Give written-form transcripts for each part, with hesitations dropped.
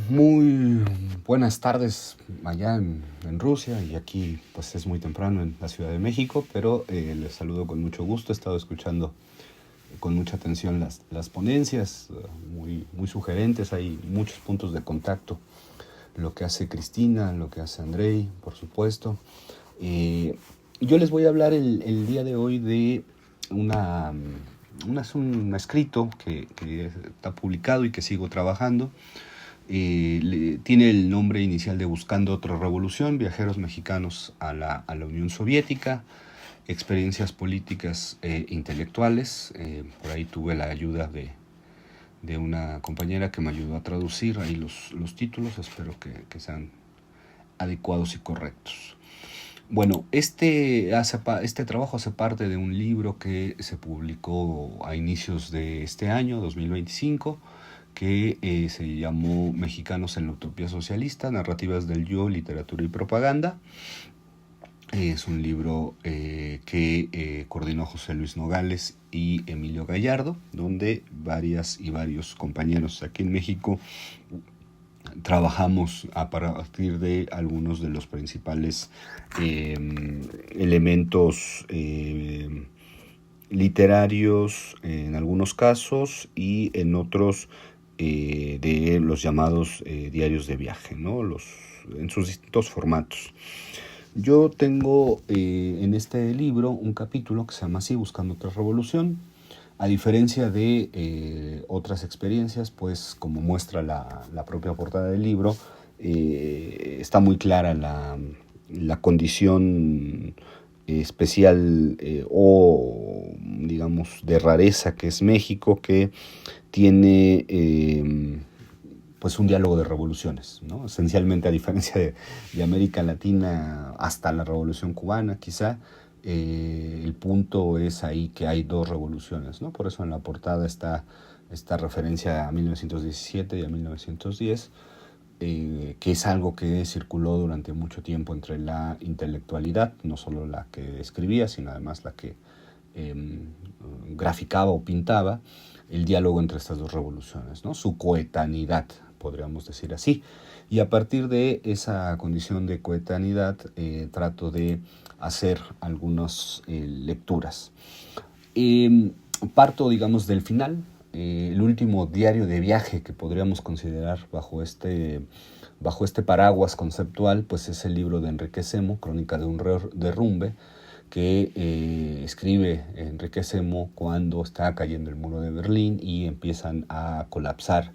Muy buenas tardes allá en Rusia y aquí pues es muy temprano en la Ciudad de México, pero les saludo con mucho gusto. He estado escuchando con mucha atención las ponencias, muy sugerentes, hay muchos puntos de contacto. Lo que hace Cristina, lo que hace Andrei, por supuesto. Eh, yo les voy a hablar el día de hoy de una, un escrito que está publicado y que sigo trabajando. Tiene el nombre inicial de Buscando otra revolución, viajeros mexicanos a la Unión Soviética, experiencias políticas e intelectuales. Por ahí tuve la ayuda de una compañera que me ayudó a traducir ahí los títulos, espero que sean adecuados y correctos. Bueno, este trabajo hace parte de un libro que se publicó a inicios de este año, 2025, que se llamó Mexicanos en la Utopía Socialista, Narrativas del Yo, Literatura y Propaganda. Es un libro que coordinó José Luis Nogales y Emilio Gallardo, donde varios compañeros aquí en México trabajamos a partir de algunos de los principales elementos literarios en algunos casos y en otros de los llamados diarios de viaje, ¿no? En sus distintos formatos. Yo tengo en este libro un capítulo que se llama así, Buscando otra revolución. A diferencia de otras experiencias, pues como muestra la propia portada del libro, está muy clara la condición especial o digamos de rareza que es México, que tiene pues un diálogo de revoluciones, ¿no? Esencialmente, a diferencia de América Latina hasta la Revolución Cubana, quizá, el punto es ahí que hay dos revoluciones, ¿no? Por eso en la portada está esta referencia a 1917 y a 1910, que es algo que circuló durante mucho tiempo entre la intelectualidad, no solo la que escribía, sino además la que graficaba o pintaba, el diálogo entre estas dos revoluciones, ¿no? Su coetaneidad, podríamos decir así. Y a partir de esa condición de coetaneidad trato de hacer algunas lecturas. Parto, digamos, del final. El último diario de viaje que podríamos considerar bajo este paraguas conceptual, pues es el libro de Enrique Semo, Crónica de un derrumbe, que escribe Enrique Semo cuando está cayendo el muro de Berlín y empiezan a colapsar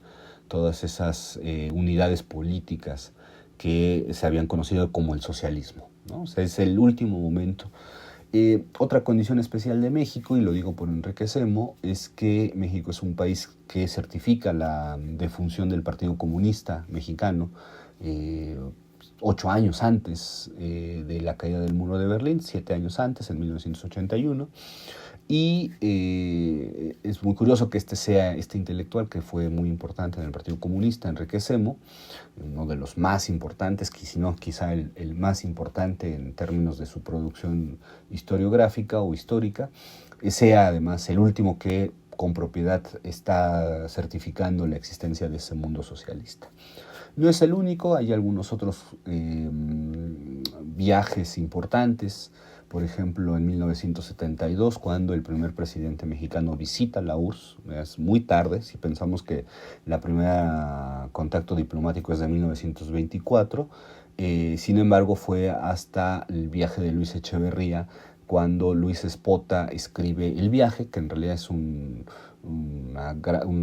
todas esas unidades políticas que se habían conocido como el socialismo, ¿no? O sea, es el último momento. Otra condición especial de México, y lo digo por Enrique Semo, es que México es un país que certifica la defunción del Partido Comunista Mexicano 8 años antes de la caída del muro de Berlín, 7 años antes, en 1981. Y es muy curioso que este intelectual que fue muy importante en el Partido Comunista, Enrique Semo, uno de los más importantes, si no quizá el más importante en términos de su producción historiográfica o histórica, sea además el último que con propiedad está certificando la existencia de ese mundo socialista. No es el único, hay algunos otros viajes importantes. Por ejemplo, en 1972, cuando el primer presidente mexicano visita la URSS, es muy tarde, si pensamos que la primera contacto diplomático es de 1924, sin embargo fue hasta el viaje de Luis Echeverría, cuando Luis Espota escribe El viaje, que en realidad es un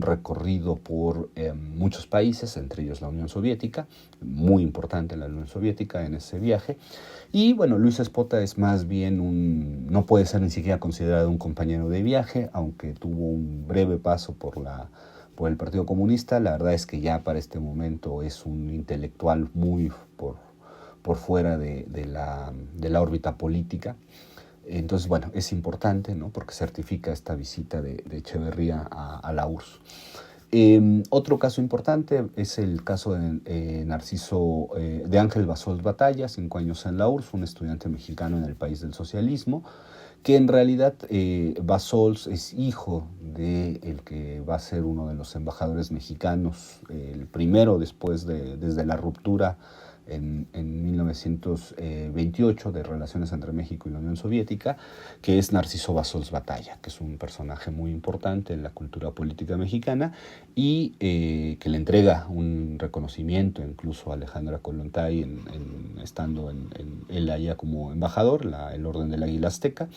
recorrido por muchos países, entre ellos la Unión Soviética, muy importante la Unión Soviética en ese viaje. Y bueno, Luis Espota es más bien no puede ser ni siquiera considerado un compañero de viaje, aunque tuvo un breve paso por el Partido Comunista. La verdad es que ya para este momento es un intelectual muy por fuera de la órbita política. Entonces, bueno, es importante, ¿no? Porque certifica esta visita de Echeverría a la URSS. Otro caso importante es el caso de Ángel Basols Batalla, 5 años en la URSS, un estudiante mexicano en el país del socialismo, que en realidad Bassols es hijo de el que va a ser uno de los embajadores mexicanos, el primero desde la ruptura en 1928 de relaciones entre México y la Unión Soviética, que es Narciso Bassols Batalla, que es un personaje muy importante en la cultura política mexicana y que le entrega un reconocimiento incluso a Alejandra Kollontai estando él allá como embajador, el Orden del Águila Azteca.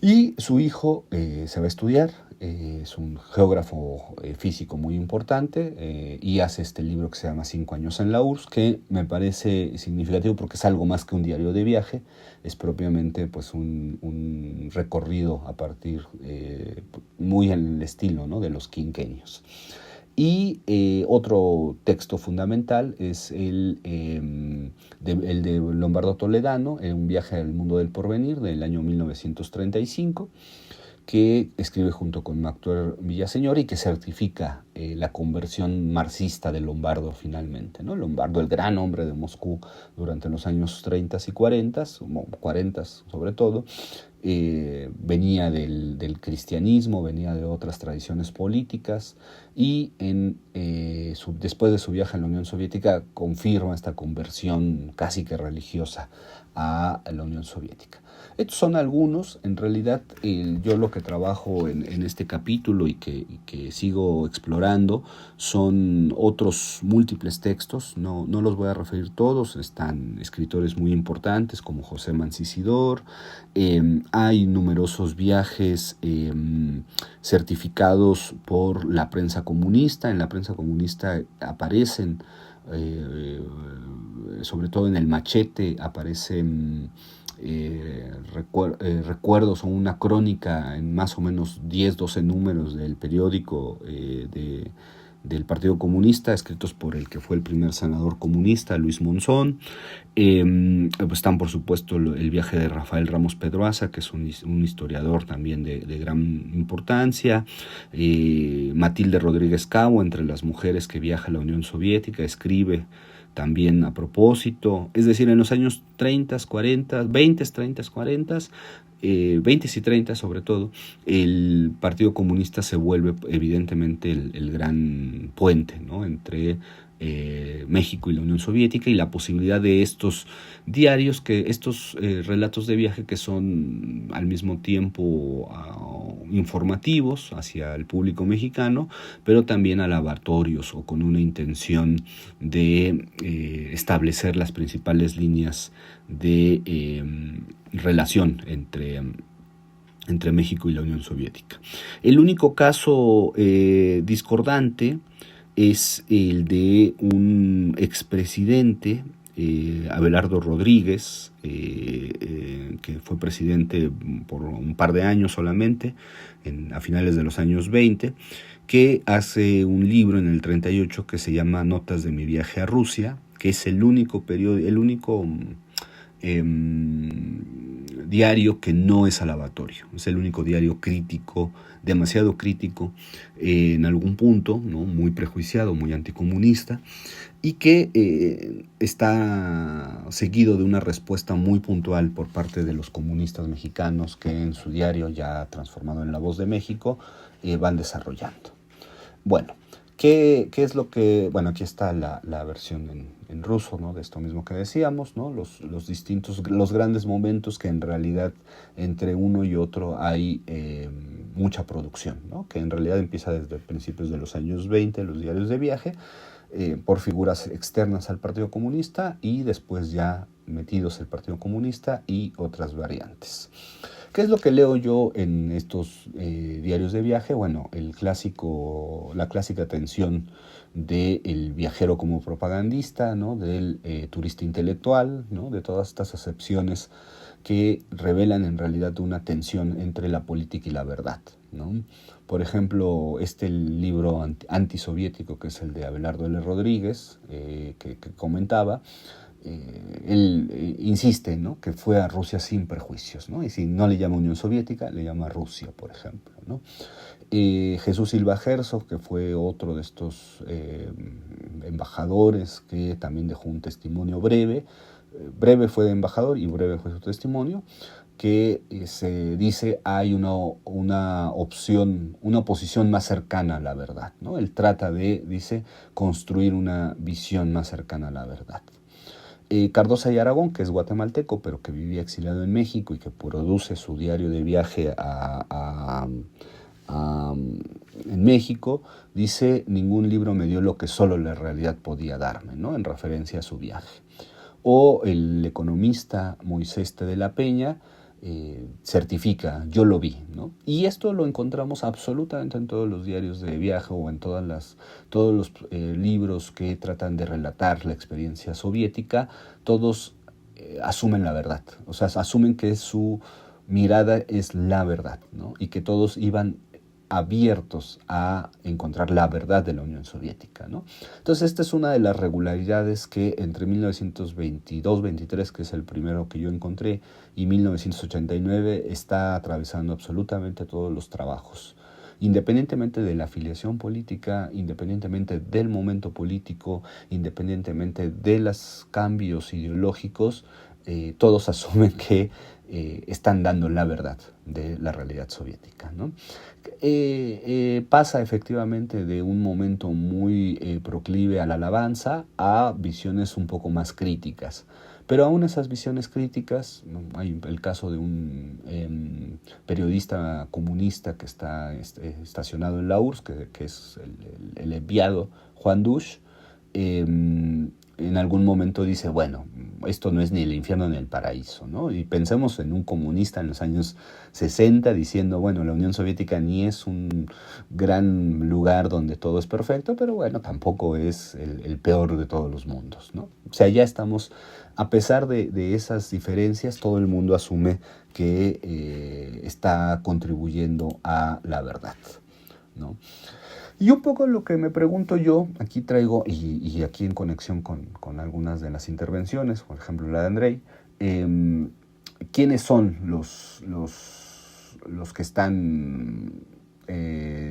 Y su hijo se va a estudiar, es un geógrafo físico muy importante y hace este libro que se llama 5 años en la URSS, que me parece significativo porque es algo más que un diario de viaje, es propiamente pues un recorrido a partir, muy en el estilo, ¿no?, de los quinquenios. Y otro texto fundamental es el de Lombardo Toledano, Un viaje al mundo del porvenir, del año 1935, que escribe junto con Mactuer Villaseñor y que certifica la conversión marxista de Lombardo finalmente, ¿no? Lombardo, el gran hombre de Moscú durante los años 30 y 40, 40 sobre todo, venía del cristianismo, venía de otras tradiciones políticas y después de su viaje a la Unión Soviética confirma esta conversión casi que religiosa a la Unión Soviética. Estos son algunos, en realidad yo lo que trabajo en este capítulo y que sigo explorando son otros múltiples textos, no los voy a referir todos, están escritores muy importantes como José Mancisidor, hay numerosos viajes certificados por la prensa comunista, en la prensa comunista aparecen, sobre todo en el Machete, aparecen recuerdos o una crónica en más o menos 10-12 números del periódico del Partido Comunista, escritos por el que fue el primer senador comunista, Luis Monzón. Pues están, por supuesto, el viaje de Rafael Ramos Pedroaza, que es un historiador también de gran importancia. Matilde Rodríguez Cabo, entre las mujeres que viaja a la Unión Soviética, escribe también a propósito, es decir, en los años 30, 40, 20, 30, 40, 20 y 30 sobre todo, el Partido Comunista se vuelve evidentemente el gran puente, ¿no?, entre México y la Unión Soviética, y la posibilidad de estos diarios, estos relatos de viaje que son al mismo tiempo informativos hacia el público mexicano, pero también alabatorios o con una intención de establecer las principales líneas de relación entre México y la Unión Soviética. El único caso discordante es el de un expresidente, Abelardo Rodríguez, que fue presidente por un par de años solamente, a finales de los años 20, que hace un libro en el 38 que se llama Notas de mi viaje a Rusia, que es el único diario que no es alabatorio, es el único diario crítico, demasiado crítico en algún punto, ¿no?, muy prejuiciado, muy anticomunista, y que está seguido de una respuesta muy puntual por parte de los comunistas mexicanos que en su diario, ya transformado en La Voz de México, van desarrollando. Bueno, ¿qué es lo que...? Bueno, aquí está la versión en ruso, ¿no?, de esto mismo que decíamos, ¿no?, los grandes momentos que en realidad entre uno y otro hay mucha producción, ¿no?, que en realidad empieza desde principios de los años 20, los diarios de viaje, por figuras externas al Partido Comunista y después ya metidos el Partido Comunista y otras variantes. ¿Qué es lo que leo yo en estos diarios de viaje? Bueno, la clásica tensión del viajero como propagandista, ¿no?, del turista intelectual, ¿no?, de todas estas acepciones que revelan en realidad una tensión entre la política y la verdad, ¿no? Por ejemplo, el libro antisoviético, que es el de Abelardo L. Rodríguez, que comentaba, él insiste, ¿no?, que fue a Rusia sin prejuicios, ¿no?, y si no le llama Unión Soviética, le llama Rusia, por ejemplo, ¿no? Jesús Silva Herzog, que fue otro de estos embajadores que también dejó un testimonio breve fue embajador y breve fue su testimonio, que se dice hay una opción, una oposición más cercana a la verdad, ¿no? Él trata de, dice, construir una visión más cercana a la verdad. Cardosa y Aragón, que es guatemalteco, pero que vivía exiliado en México y que produce su diario de viaje en México, dice, ningún libro me dio lo que solo la realidad podía darme, ¿no? En referencia a su viaje. O el economista Moisés T. de la Peña certifica, yo lo vi, ¿no? Y esto lo encontramos absolutamente en todos los diarios de viaje o en todos los libros que tratan de relatar la experiencia soviética, todos asumen la verdad, o sea, asumen que su mirada es la verdad, ¿no? Y que todos iban abiertos a encontrar la verdad de la Unión Soviética, ¿no? Entonces, esta es una de las regularidades que entre 1922-23, que es el primero que yo encontré, y 1989 está atravesando absolutamente todos los trabajos. Independientemente de la afiliación política, independientemente del momento político, independientemente de los cambios ideológicos, todos asumen que están dando la verdad de la realidad soviética, ¿no? Pasa efectivamente de un momento muy proclive a la alabanza a visiones un poco más críticas. Pero aún esas visiones críticas, ¿no? Hay el caso de un periodista comunista que está estacionado en la URSS, que es el enviado Juan Dush, en algún momento dice, bueno, esto no es ni el infierno ni el paraíso, ¿no? Y pensemos en un comunista en los años 60 diciendo, bueno, la Unión Soviética ni es un gran lugar donde todo es perfecto, pero bueno, tampoco es el peor de todos los mundos, ¿no? O sea, ya estamos, a pesar de esas diferencias, todo el mundo asume que está contribuyendo a la verdad, ¿no? Y un poco lo que me pregunto yo, aquí traigo, y aquí en conexión con algunas de las intervenciones, por ejemplo la de Andrei, ¿quiénes son los que están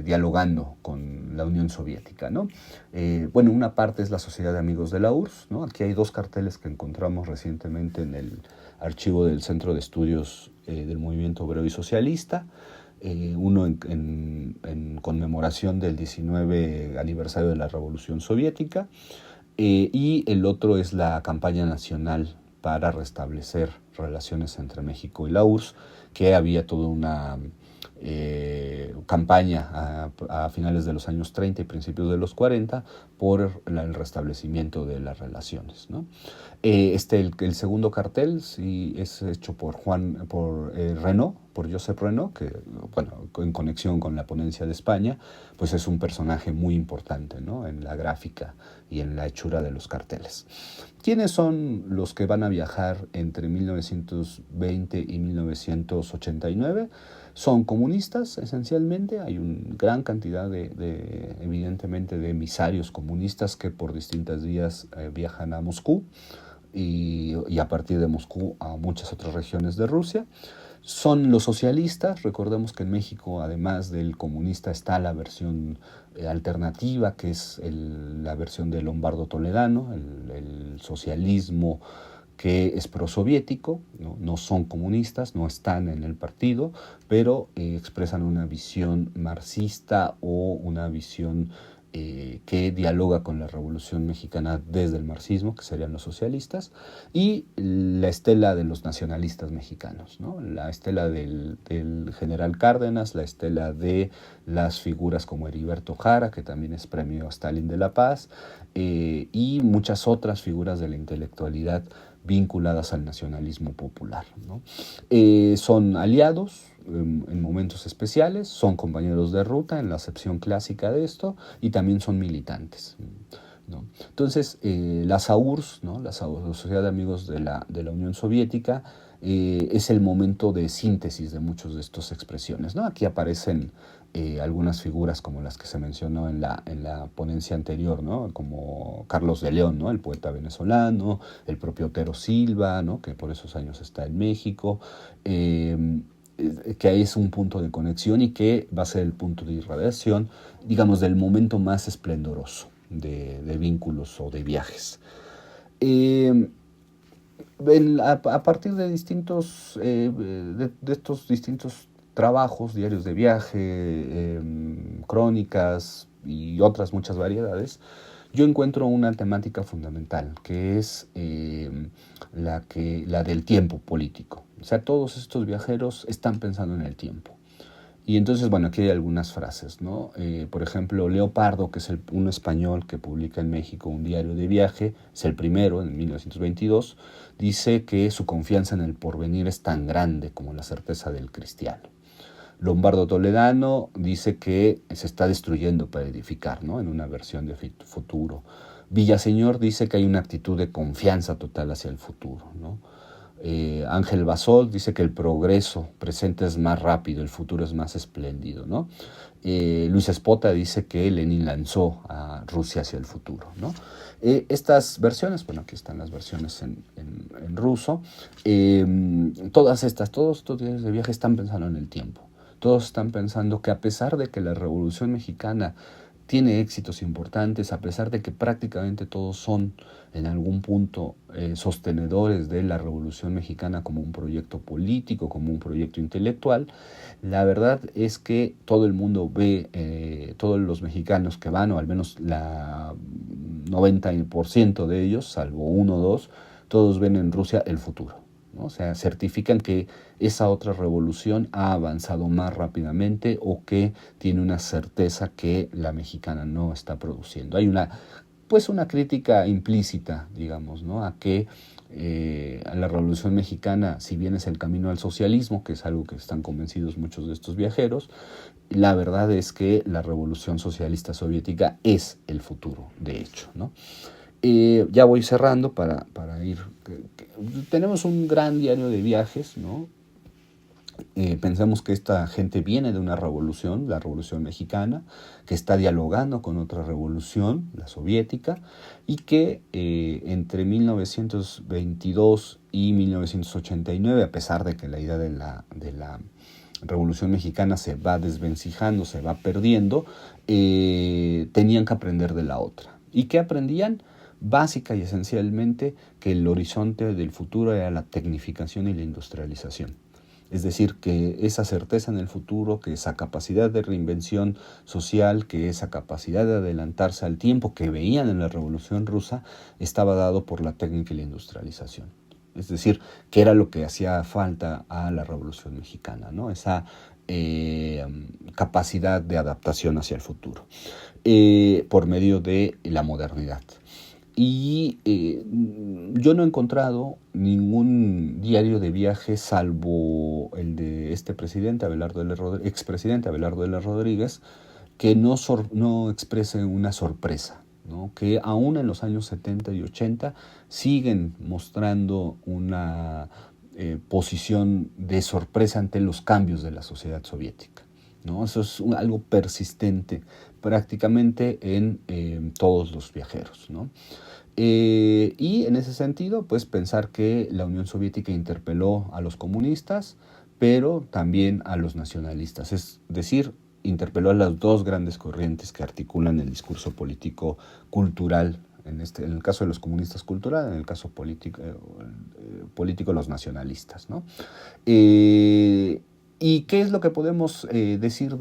dialogando con la Unión Soviética, ¿no? Bueno, una parte es la Sociedad de Amigos de la URSS, ¿no? Aquí hay dos carteles que encontramos recientemente en el archivo del Centro de Estudios del Movimiento Obrero y Socialista, uno en conmemoración del 19 aniversario de la Revolución Soviética, y el otro es la campaña nacional para restablecer relaciones entre México y la URSS, que había toda una campaña a finales de los años 30 y principios de los 40 por el restablecimiento de las relaciones, ¿no? El segundo cartel sí, es hecho por Renaud, por Josep Renaud, que, bueno, en conexión con la ponencia de España, pues es un personaje muy importante, ¿no? En la gráfica y en la hechura de los carteles. ¿Quiénes son los que van a viajar entre 1920 y 1989? Son comunistas, esencialmente. Hay una gran cantidad evidentemente, de emisarios comunistas que por distintas vías viajan a Moscú y a partir de Moscú a muchas otras regiones de Rusia. Son los socialistas. Recordemos que en México, además del comunista, está la versión alternativa, que es la versión de Lombardo Toledano, el socialismo que es prosoviético, ¿no? No son comunistas, no están en el partido, pero expresan una visión marxista o una visión que dialoga con la Revolución Mexicana desde el marxismo, que serían los socialistas, y la estela de los nacionalistas mexicanos, ¿no? La estela del general Cárdenas, la estela de las figuras como Heriberto Jara, que también es premio Stalin de la Paz, y muchas otras figuras de la intelectualidad vinculadas al nacionalismo popular, ¿no? Son aliados en momentos especiales, son compañeros de ruta en la acepción clásica de esto, y también son militantes, ¿no? Entonces, la SAURS, ¿no? La Sociedad de Amigos de la Unión Soviética, es el momento de síntesis de muchas de estas expresiones, ¿no? Aquí aparecen algunas figuras como las que se mencionó en la ponencia anterior, ¿no? Como Carlos de León, ¿no? El poeta venezolano, el propio Otero Silva, ¿no? Que por esos años está en México, que es un punto de conexión y que va a ser el punto de irradiación, digamos, del momento más esplendoroso de vínculos o de viajes. A partir de distintos, de estos distintos trabajos, diarios de viaje, crónicas y otras muchas variedades, yo encuentro una temática fundamental, que es la del tiempo político. O sea, todos estos viajeros están pensando en el tiempo. Y entonces, bueno, aquí hay algunas frases, ¿no? Por ejemplo, Leopardo, que es un español que publica en México un diario de viaje, es el primero, en 1922, dice que su confianza en el porvenir es tan grande como la certeza del cristiano. Lombardo Toledano dice que se está destruyendo para edificar, ¿no? En una versión de futuro. Villaseñor dice que hay una actitud de confianza total hacia el futuro, ¿no? Ángel Basol dice que el progreso presente es más rápido, el futuro es más espléndido, ¿no? Luis Espota dice que Lenin lanzó a Rusia hacia el futuro, ¿no? Estas versiones, bueno, aquí están las versiones en ruso, todos estos diarios de viaje están pensando en el tiempo. Todos están pensando que a pesar de que la Revolución Mexicana tiene éxitos importantes, a pesar de que prácticamente todos son en algún punto sostenedores de la Revolución Mexicana como un proyecto político, como un proyecto intelectual, la verdad es que todo el mundo ve, todos los mexicanos que van, o al menos la 90% de ellos, salvo uno o dos, todos ven en Rusia el futuro, ¿no? O sea, certifican que esa otra revolución ha avanzado más rápidamente o que tiene una certeza que la mexicana no está produciendo. Hay una crítica implícita, digamos, ¿no? A que a la Revolución Mexicana, si bien es el camino al socialismo, que es algo que están convencidos muchos de estos viajeros, la verdad es que la Revolución Socialista Soviética es el futuro, de hecho, ¿no? Ya voy cerrando para ir. Tenemos un gran diario de viajes, ¿no? Pensamos que esta gente viene de una revolución, la Revolución Mexicana, que está dialogando con otra revolución, la soviética, y que entre 1922 y 1989, a pesar de que la idea de la Revolución Mexicana se va desvencijando, se va perdiendo, tenían que aprender de la otra. ¿Y qué aprendían? Básica y esencialmente que el horizonte del futuro era la tecnificación y la industrialización. Es decir, que esa certeza en el futuro, que esa capacidad de reinvención social, que esa capacidad de adelantarse al tiempo que veían en la Revolución Rusa, estaba dado por la técnica y la industrialización. Es decir, que era lo que hacía falta a la Revolución Mexicana, ¿no? Esa capacidad de adaptación hacia el futuro, por medio de la modernidad. Y yo no he encontrado ningún diario de viaje salvo el de este presidente, expresidente Abelardo L. Rodríguez, que no exprese una sorpresa, ¿no? Que aún en los años 70 y 80 siguen mostrando una posición de sorpresa ante los cambios de la sociedad soviética, ¿no? Eso es algo persistente prácticamente en todos los viajeros, ¿no? Y en ese sentido, pues pensar que la Unión Soviética interpeló a los comunistas, pero también a los nacionalistas, es decir, interpeló a las dos grandes corrientes que articulan el discurso político cultural, en el caso de los comunistas cultural, en el caso político los nacionalistas, ¿no? ¿Y qué es lo que podemos decir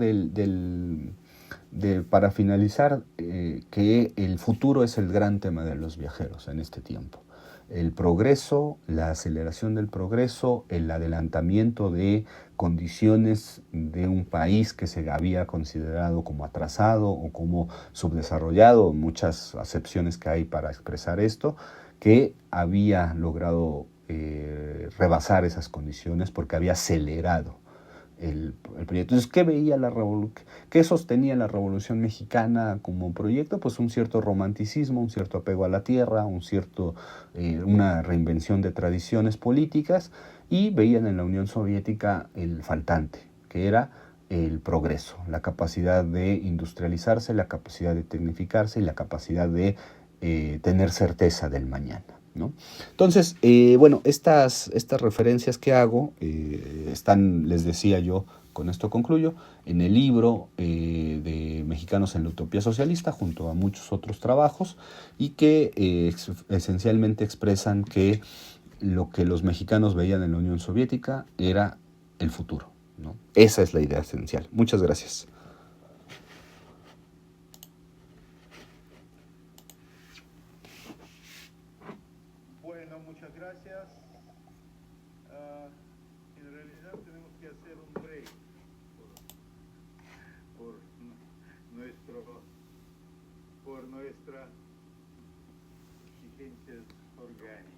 para finalizar, que el futuro es el gran tema de los viajeros en este tiempo? El progreso, la aceleración del progreso, el adelantamiento de condiciones de un país que se había considerado como atrasado o como subdesarrollado, muchas acepciones que hay para expresar esto, que había logrado rebasar esas condiciones porque había acelerado el proyecto. Entonces, ¿qué sostenía la Revolución Mexicana como proyecto? Pues un cierto romanticismo, un cierto apego a la tierra, una reinvención de tradiciones políticas, y veían en la Unión Soviética el faltante, que era el progreso, la capacidad de industrializarse, la capacidad de tecnificarse y la capacidad de tener certeza del mañana, ¿no? Entonces, bueno, estas referencias que hago están, les decía yo, con esto concluyo, en el libro de Mexicanos en la Utopía Socialista, junto a muchos otros trabajos, y que esencialmente expresan que lo que los mexicanos veían en la Unión Soviética era el futuro, ¿no? Esa es la idea esencial. Muchas gracias. Bueno, muchas gracias. En realidad tenemos que hacer un break por, nuestro, por nuestras exigencias orgánicas.